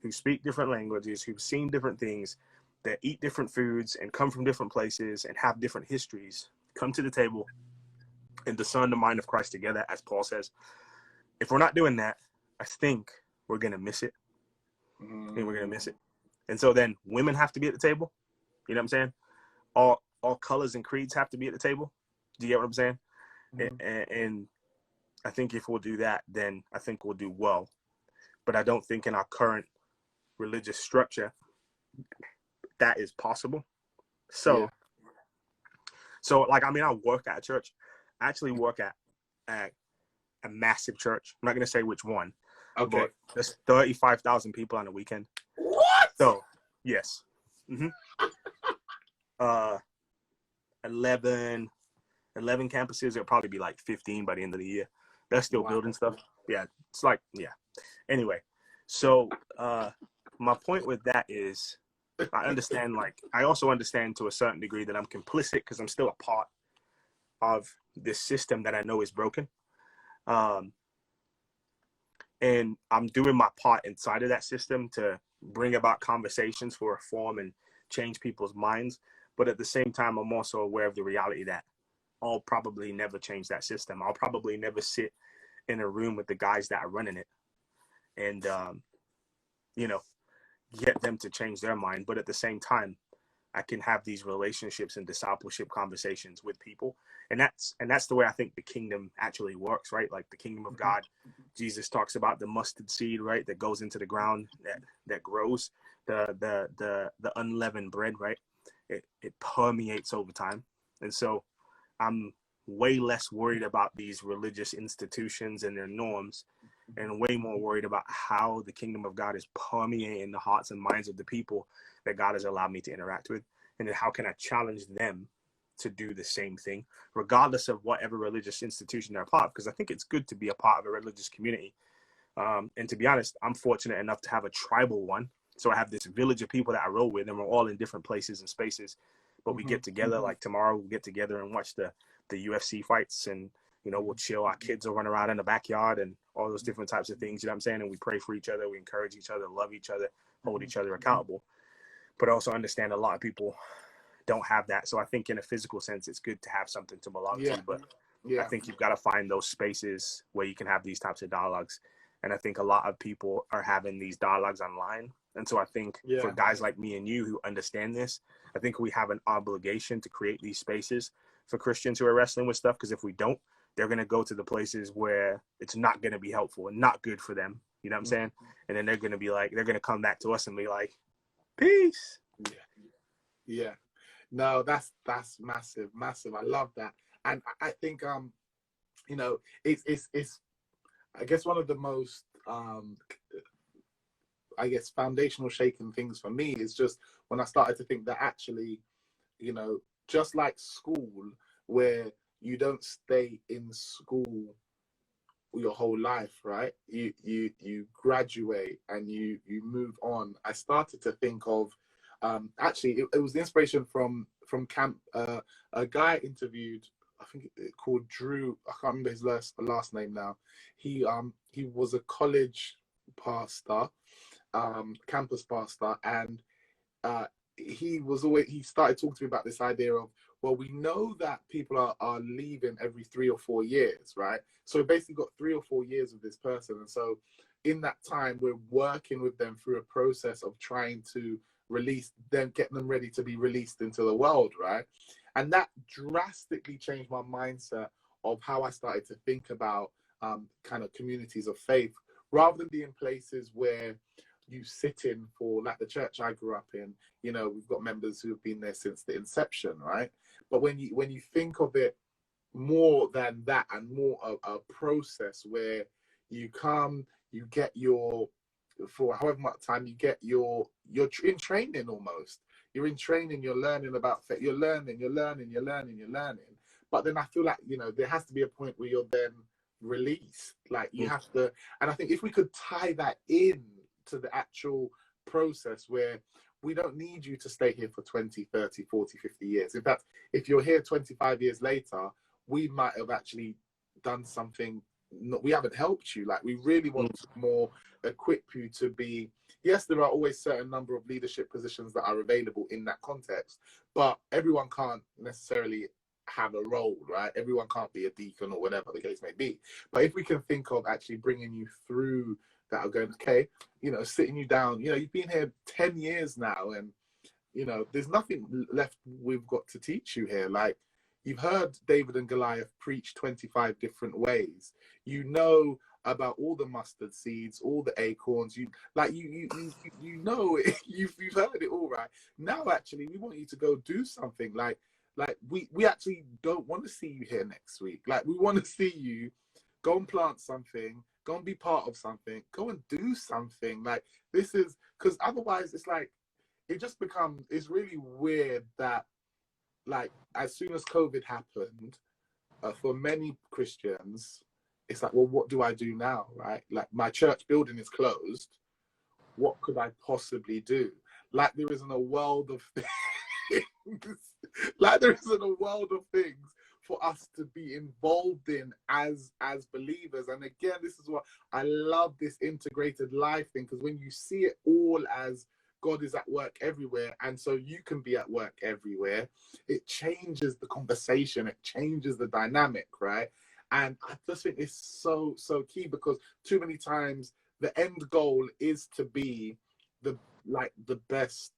who speak different languages, who've seen different things, that eat different foods and come from different places and have different histories, come to the table and discern the mind of Christ together, as Paul says. If we're not doing that, I think we're going to miss it. I think we're going to miss it. And so then women have to be at the table. You know what I'm saying? All colors and creeds have to be at the table. Do you get what I'm saying? And I think if we'll do that, then I think we'll do well. But I don't think in our current religious structure that is possible. So like, I mean, I work at a church. I actually work at a massive church. I'm not going to say which one. Okay. But there's 35,000 people on the weekend. What? So, yes. 11 campuses. It'll probably be like 15 by the end of the year. They're still building stuff. Yeah, it's like, Anyway, so my point with that is, I understand, like, I also understand to a certain degree that I'm complicit because I'm still a part of this system that I know is broken. And I'm doing my part inside of that system to bring about conversations for reform and change people's minds. But at the same time, I'm also aware of the reality that I'll probably never change that system. I'll probably never sit in a room with the guys that are running it and, get them to change their mind. But at the same time, I can have these relationships and discipleship conversations with people. And that's the way I think the kingdom actually works, right? Like the kingdom of God, Jesus talks about the mustard seed, right? That goes into the ground, that grows, the unleavened bread, right? It permeates over time. And so I'm way less worried about these religious institutions and their norms, and way more worried about how the kingdom of God is permeating the hearts and minds of the people that God has allowed me to interact with. And then how can I challenge them to do the same thing, regardless of whatever religious institution they're a part of? Because I think it's good to be a part of a religious community. And to be honest, I'm fortunate enough to have a tribal one. So I have this village of people that I roll with, and we're all in different places and spaces. But we get together, like tomorrow, we'll get together and watch the UFC fights, and we'll chill. Our kids will run around in the backyard and all those different types of things. You know what I'm saying? And we pray for each other, we encourage each other, love each other, hold each other accountable. But also understand a lot of people don't have that. So I think in a physical sense, it's good to have something to belong to. But I think you've got to find those spaces where you can have these types of dialogues. And I think a lot of people are having these dialogues online. And so I think for guys like me and you who understand this, I think we have an obligation to create these spaces for Christians who are wrestling with stuff. Because if we don't, they're going to go to the places where it's not going to be helpful and not good for them. You know what I'm saying? And then they're going to come back to us and be like, peace. Yeah. No, that's massive. I love that. And I think, it's I guess one of the most, foundational shaking things for me is just when I started to think that actually, just like school, where you don't stay in school your whole life, right? You graduate and you move on. I started to think of, actually, it was the inspiration from camp. A guy interviewed, I think called Drew. I can't remember his last name now. He was a college pastor, campus pastor, and he started talking to me about this idea of, well, we know that people are leaving every 3 or 4 years, right? So we basically got 3 or 4 years with this person, and so in that time we're working with them through a process of trying to release them, get them ready to be released into the world, right? And that drastically changed my mindset of how I started to think about kind of communities of faith, rather than being places where you sit in for, like the church I grew up in. You know, we've got members who have been there since the inception, right? But when you think of it more than that, and more of a process where you come, you get your, for however much time, you get you're in training almost. You're in training, you're learning about faith, you're learning. But then I feel like, you know, there has to be a point where you're then released. Like you have to, and I think if we could tie that in to the actual process where we don't need you to stay here for 20, 30, 40, 50 years. In fact, if you're here 25 years later, we might have actually done something, we haven't helped you. Like we really want to more equip you to be, yes, there are always certain number of leadership positions that are available in that context, but everyone can't necessarily have a role, right? Everyone can't be a deacon or whatever the case may be. But if we can think of actually bringing you through that, are going, okay, you know, sitting you down, you know, you've been here 10 years now, and, you know, there's nothing left we've got to teach you here. Like, you've heard David and Goliath preach 25 different ways. You know about all the mustard seeds, all the acorns. You know it. You've heard it all, right? Now, actually, we want you to go do something. Like we actually don't want to see you here next week. Like, we want to see you go and plant something, go and be part of something, go and do something. Like, this is, because otherwise it's like, it just becomes, it's really weird that, like, as soon as COVID happened, for many Christians, it's like, well, what do I do now, right? Like, my church building is closed. What could I possibly do? Like, there isn't a world of things. Like, there isn't a world of things for us to be involved in as believers. And again, this is what I love, this integrated life thing, because when you see it all as God is at work everywhere, and so you can be at work everywhere, it changes the conversation, it changes the dynamic, right? And I just think it's so key, because too many times the end goal is to be the best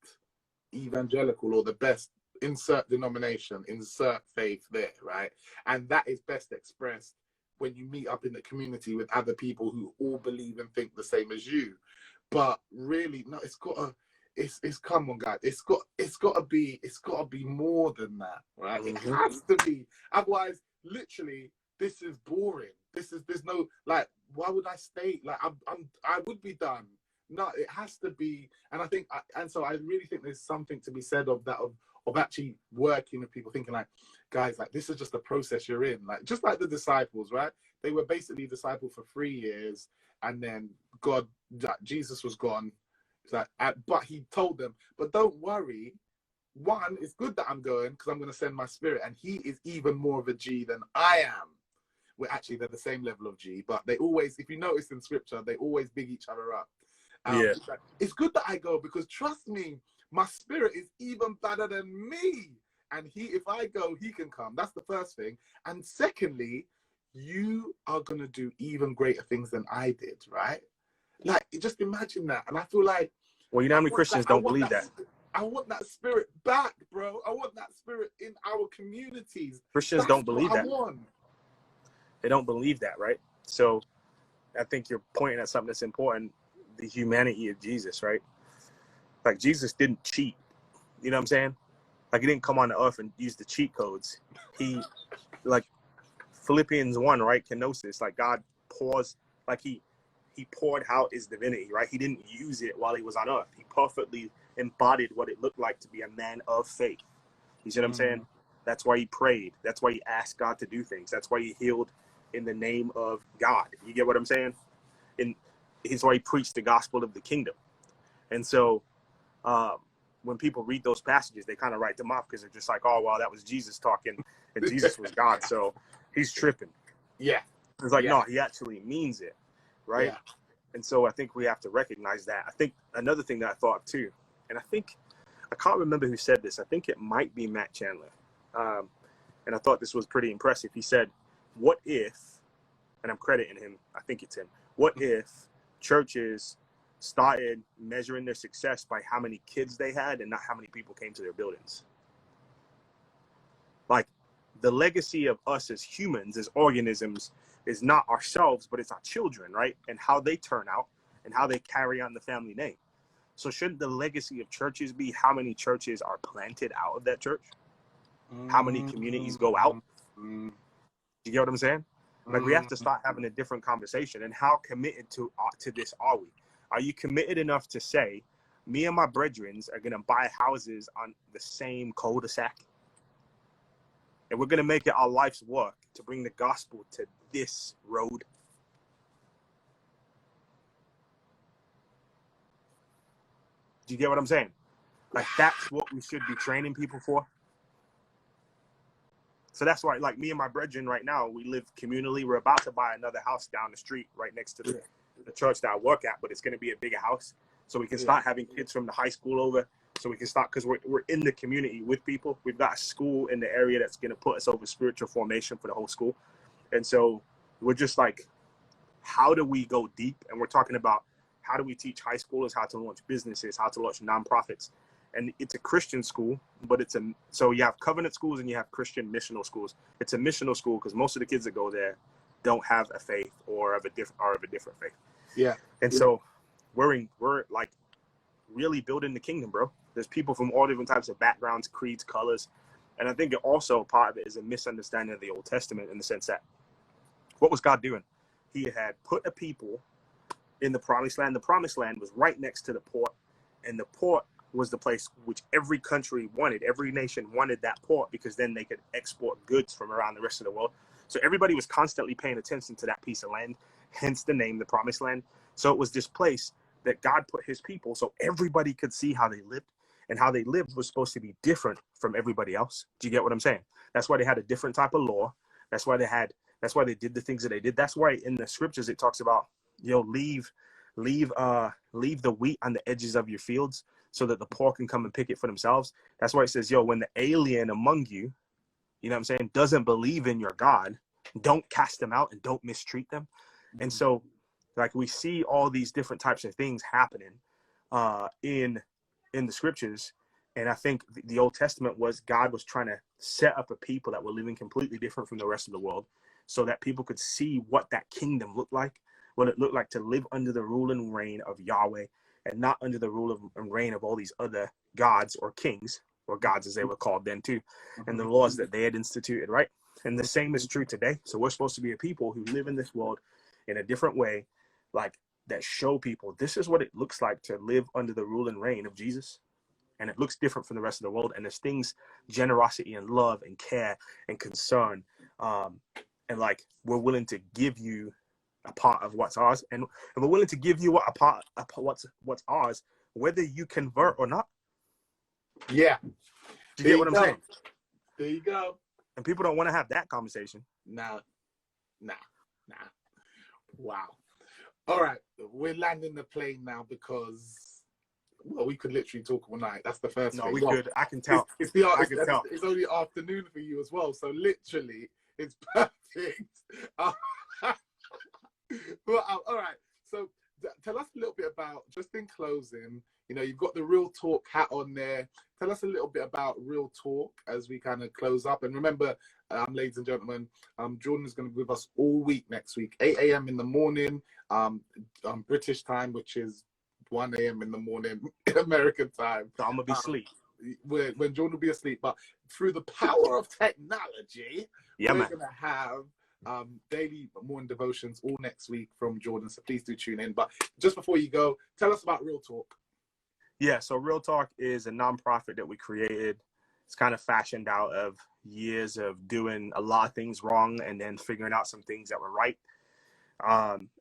evangelical, or the best, insert denomination, insert faith there, right? And that is best expressed when you meet up in the community with other people who all believe and think the same as you. But really, no, it's come on, guys. It's got to be more than that, right? Mm-hmm. It has to be. Otherwise, literally, this is boring. There's no, like, why would I stay? Like, I would be done. No, it has to be. And I think, so I really think there's something to be said of that, of actually working with people, thinking like, guys, like, this is just a process you're in. Like, just like the disciples, right? They were basically disciples for 3 years, and then Jesus was gone. It's like, but he told them, but don't worry. One, it's good that I'm going, because I'm going to send my spirit, and he is even more of a G than I am. Well, actually, they're the same level of G, but they always, if you notice in scripture, they always big each other up. It's good that I go, because trust me, my spirit is even better than me. And if I go, he can come. That's the first thing. And secondly, you are going to do even greater things than I did, right? Like, just imagine that. And I feel like, well, you know how many Christians don't believe that? I want that spirit back, bro. I want that spirit in our communities. Christians don't believe that. They don't believe that, right? So I think you're pointing at something that's important, the humanity of Jesus, right? Like, Jesus didn't cheat. You know what I'm saying? Like, he didn't come on the earth and use the cheat codes. He, like, Philippians 1, right? Kenosis, like, God pours, like, he poured out his divinity, right? He didn't use it while he was on earth. He perfectly embodied what it looked like to be a man of faith. You see what I'm saying? That's why he prayed. That's why he asked God to do things. That's why he healed in the name of God. You get what I'm saying? And it's why he preached the gospel of the kingdom. And so when people read those passages, they kind of write them off, because they're just like, oh, well, that was Jesus talking. and Jesus was God. So he's tripping. Yeah. It's like, Yeah. no, he actually means it, right? Yeah. And so I think we have to recognize that. I think another thing that I thought of too, and I can't remember who said this. I think it might be Matt Chandler. And I thought this was pretty impressive. He said, what if, and I'm crediting him, I think it's him, what if churches started measuring their success by how many kids they had and not how many people came to their buildings? Like, the legacy of us as humans, as organisms, is not ourselves, but it's our children, right? And how they turn out and how they carry on the family name. So shouldn't the legacy of churches be how many churches are planted out of that church? How many communities go out? You get what I'm saying? Like, we have to start having a different conversation. And how committed to this are we? Are you committed enough to say, me and my brethren are going to buy houses on the same cul-de-sac? And we're going to make it our life's work to bring the gospel to this road? Do you get what I'm saying? Like, that's what we should be training people for. So that's why, like, me and my brethren right now, we live communally. We're about to buy another house down the street right next to the church that I work at, but it's going to be a bigger house. So we can start having kids from the high school over. So we can start, because we're in the community with people. We've got a school in the area that's going to put us over spiritual formation for the whole school. And so we're just like, how do we go deep? And we're talking about how do we teach high schoolers how to launch businesses, how to launch nonprofits. And it's a Christian school, but so you have covenant schools and you have Christian missional schools. It's a missional school because most of the kids that go there don't have a faith or of a different faith. Yeah. And so we're like really building the kingdom, bro. There's people from all different types of backgrounds, creeds, colors. And I think also part of it is a misunderstanding of the Old Testament, in the sense that, what was God doing? He had put a people in the promised land. The promised land was right next to the port, and the port was the place which every country wanted. Every nation wanted that port, because then they could export goods from around the rest of the world. So everybody was constantly paying attention to that piece of land, hence the name, the promised land. So it was this place that God put his people so everybody could see how they lived, and how they lived was supposed to be different from everybody else. Do you get what I'm saying? That's why they had a different type of law. That's why they did the things that they did. That's why in the scriptures it talks about, leave the wheat on the edges of your fields so that the poor can come and pick it for themselves. That's why it says, when the alien among you, you know what I'm saying, doesn't believe in your God, don't cast them out and don't mistreat them. And so, like, we see all these different types of things happening in the scriptures. And I think the Old Testament was, God was trying to set up a people that were living completely different from the rest of the world, so that people could see what that kingdom looked like, what it looked like to live under the rule and reign of Yahweh, and not under the rule and reign of all these other gods or kings, or gods as they were called then too, and the laws that they had instituted, right? And the same is true today. So we're supposed to be a people who live in this world in a different way, like, that show people this is what it looks like to live under the rule and reign of Jesus. And it looks different from the rest of the world. And there's things, generosity and love and care and concern. And like, we're willing to give you a part of what's ours. And we're willing to give you a part of what's ours, whether you convert or not. Yeah. Do you get what I'm saying? There you go. And people don't want to have that conversation. Nah. Wow. All right. We're landing the plane now because, well, we could literally talk all night. That's the first thing. No, we could. I can tell. I can tell. It's only afternoon for you as well. So literally, it's perfect. Well, all right. So tell us a little bit about, just in closing, you've got the Real Talk hat on there. Tell us a little bit about Real Talk as we kind of close up. And remember, ladies and gentlemen, Jordan is going to be with us all week next week, 8 a.m. in the morning, British time, which is 1 a.m. in the morning, American time. So I'm going to be asleep. When Jordan will be asleep. But through the power of technology, we're going to have daily morning devotions all next week from Jordan. So please do tune in. But just before you go, tell us about Real Talk. Yeah, so Real Talk is a nonprofit that we created. It's kind of fashioned out of years of doing a lot of things wrong and then figuring out some things that were right.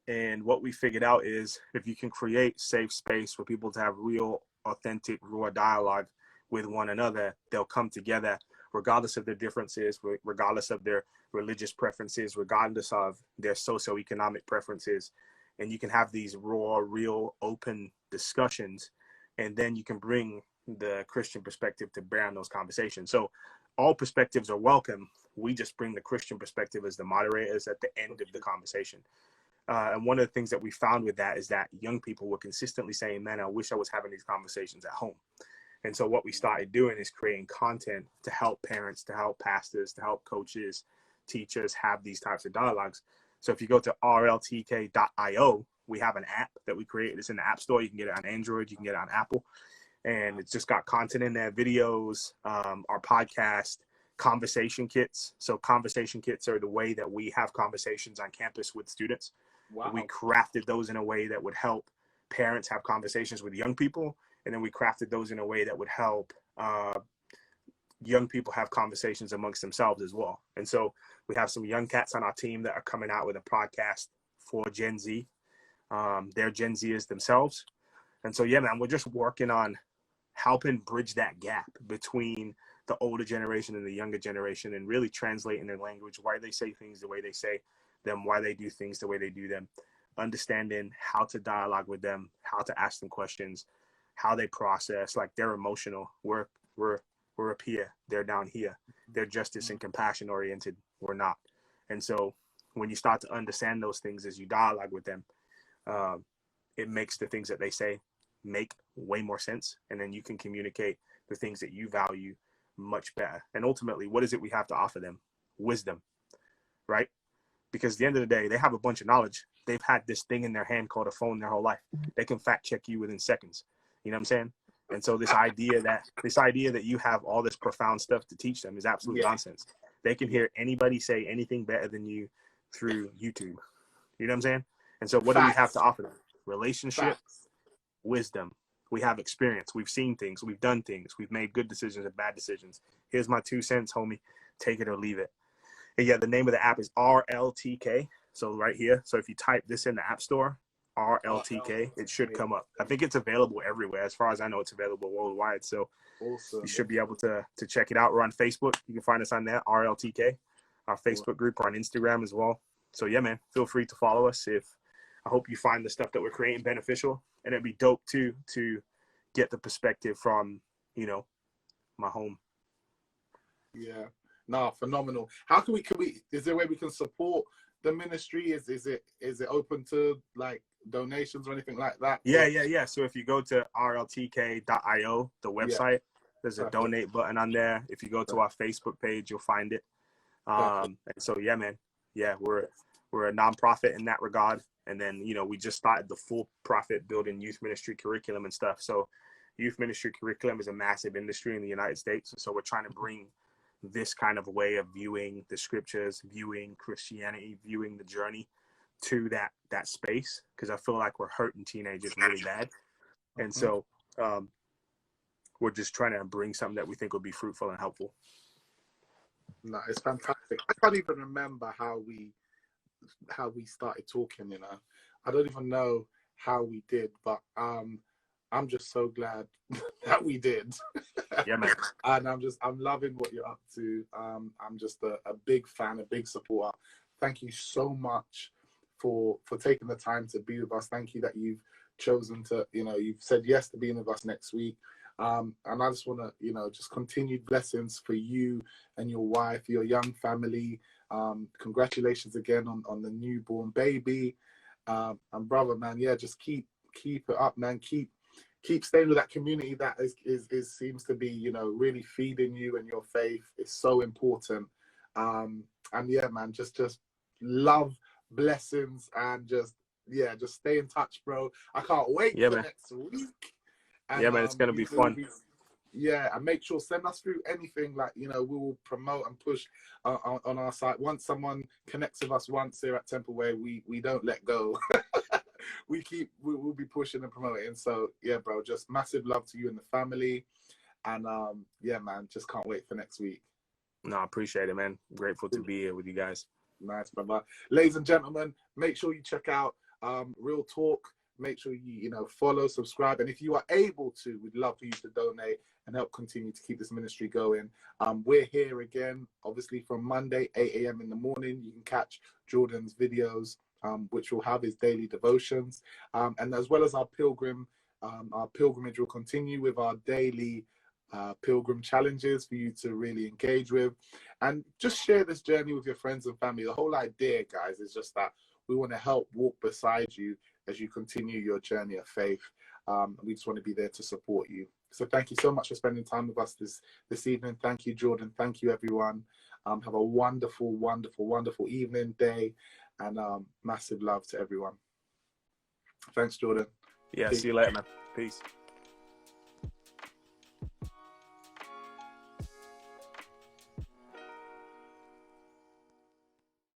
And what we figured out is, if you can create safe space for people to have real, authentic, raw dialogue with one another, they'll come together regardless of their differences, regardless of their religious preferences, regardless of their socioeconomic preferences. And you can have these raw, real, open discussions, and then you can bring the Christian perspective to bear on those conversations. So all perspectives are welcome. We just bring the Christian perspective as the moderators at the end of the conversation. And one of the things that we found with that is that young people were consistently saying, man, I wish I was having these conversations at home. And so what we started doing is creating content to help parents, to help pastors, to help coaches, teachers have these types of dialogues. So if you go to rltk.io, we have an app that we created. It's in the App Store. You can get it on Android. You can get it on Apple. And it's just got content in there, videos, our podcast, conversation kits. So conversation kits are the way that we have conversations on campus with students. Wow. We crafted those in a way that would help parents have conversations with young people. And then we crafted those in a way that would help young people have conversations amongst themselves as well. And so we have some young cats on our team that are coming out with a podcast for Gen Z. They're Gen Zers themselves. And so, yeah, man, we're just working on helping bridge that gap between the older generation and the younger generation, and really translating their language, why they say things the way they say them, why they do things the way they do them, understanding how to dialogue with them, how to ask them questions, how they process, like they're emotional. We're up here, they're down here. They're justice and compassion oriented. We're not. And so when you start to understand those things as you dialogue with them, it makes the things that they say make way more sense. And then you can communicate the things that you value much better. And ultimately, what is it we have to offer them? Wisdom, right? Because at the end of the day, they have a bunch of knowledge. They've had this thing in their hand called a phone their whole life. They can fact check you within seconds. You know what I'm saying? And so this idea that you have all this profound stuff to teach them is absolute nonsense. They can hear anybody say anything better than you through YouTube. You know what I'm saying? And so what do we have to offer them? Relationship, wisdom. We have experience. We've seen things. We've done things. We've made good decisions and bad decisions. Here's my 2 cents, homie. Take it or leave it. And yeah, the name of the app is RLTK. So right here. So if you type this in the App Store, RLTK, it should come up. I think it's available everywhere. As far as I know, it's available worldwide. So awesome. You should be able to check it out. We're on Facebook. You can find us on there, RLTK. Our Facebook group, or on Instagram as well. So yeah, man, feel free to follow us. I hope you find the stuff that we're creating beneficial, and it'd be dope too to get the perspective from, my home. Yeah, no, phenomenal. How can we? Is there a way we can support the ministry? Is it open to like donations or anything like that? Yeah. So if you go to rltk.io, the website, there's a donate button on there. If you go to our Facebook page, you'll find it. And so yeah, man, yeah, we're a nonprofit in that regard. And then, we just started the full profit building youth ministry curriculum and stuff. So youth ministry curriculum is a massive industry in the United States. And so we're trying to bring this kind of way of viewing the scriptures, viewing Christianity, viewing the journey to that space. Because I feel like we're hurting teenagers really bad. And so we're just trying to bring something that we think will be fruitful and helpful. No, it's fantastic. I can't even remember how we started talking. I don't even know how we did, but I'm just so glad that we did. Yeah, man. And I'm loving what you're up to. I'm just a big fan, a big supporter. Thank you so much for taking the time to be with us. Thank you that you've chosen to, you've said yes to being with us next week. And I just want to, just continued blessings for you and your wife, your young family. Congratulations again on the newborn baby. And brother, man, yeah, just keep it up, man. Keep staying with that community that is seems to be, really feeding you and your faith. It's so important. And yeah, man, just love, blessings, and just stay in touch, bro. I can't wait for next week. And, yeah, man, it's gonna be fun. And make sure send us through anything, like we will promote and push on our site. Once someone connects with us once here at Templeway, we don't let go. We'll be pushing and promoting. So yeah, bro, just massive love to you and the family, and yeah, man, just can't wait for next week. No, I appreciate it, man. Grateful to be here with you guys. Nice, brother. Ladies and gentlemen, make sure you check out Real Talk. Make sure you follow, subscribe, and if you are able to, we'd love for you to donate and help continue to keep this ministry going. We're here again, obviously from Monday, 8 a.m. in the morning. You can catch Jordan's videos, which will have his daily devotions, and as well as our pilgrimage will continue with our daily pilgrim challenges for you to really engage with, and just share this journey with your friends and family. The whole idea, guys, is just that we want to help walk beside you as you continue your journey of faith. We just want to be there to support you. So thank you so much for spending time with us this evening. Thank you, Jordan. Thank you, everyone. Have a wonderful, wonderful, wonderful evening, day, and massive love to everyone. Thanks, Jordan. Yeah, Peace. see you later, man. Peace.